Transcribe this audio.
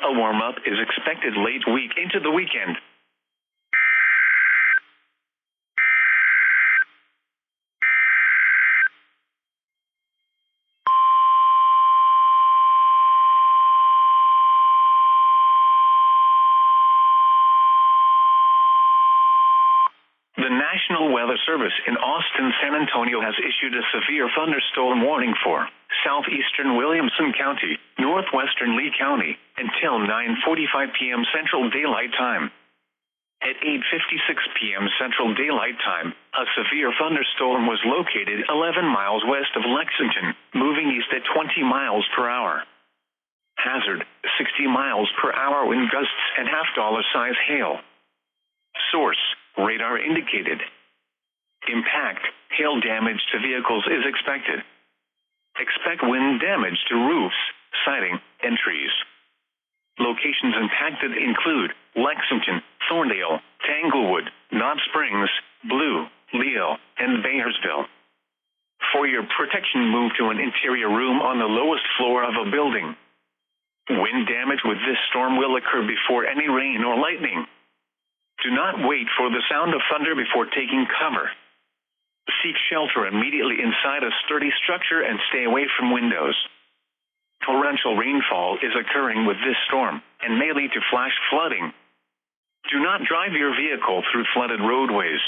A warm-up is expected late week into the weekend. The National Weather Service in Austin, San Antonio has issued a severe thunderstorm warning for southeastern Williamson County, northwestern Lee County, until 9:45 p.m. Central Daylight Time. At 8:56 p.m. Central Daylight Time, a severe thunderstorm was located 11 miles west of Lexington, moving east at 20 miles per hour. Hazard, 60 miles per hour wind gusts and half-dollar size hail. Source, radar indicated. Impact, hail damage to vehicles is expected. Expect wind damage to roofs, siding, and trees. Locations impacted include Lexington, Thorndale, Tanglewood, Knob Springs, Blue, Leo, and Bearsville. For your protection, move to an interior room on the lowest floor of a building. Wind damage with this storm will occur before any rain or lightning. Do not wait for the sound of thunder before taking cover. Seek shelter immediately inside a sturdy structure and stay away from windows. Torrential rainfall is occurring with this storm and may lead to flash flooding. Do not drive your vehicle through flooded roadways.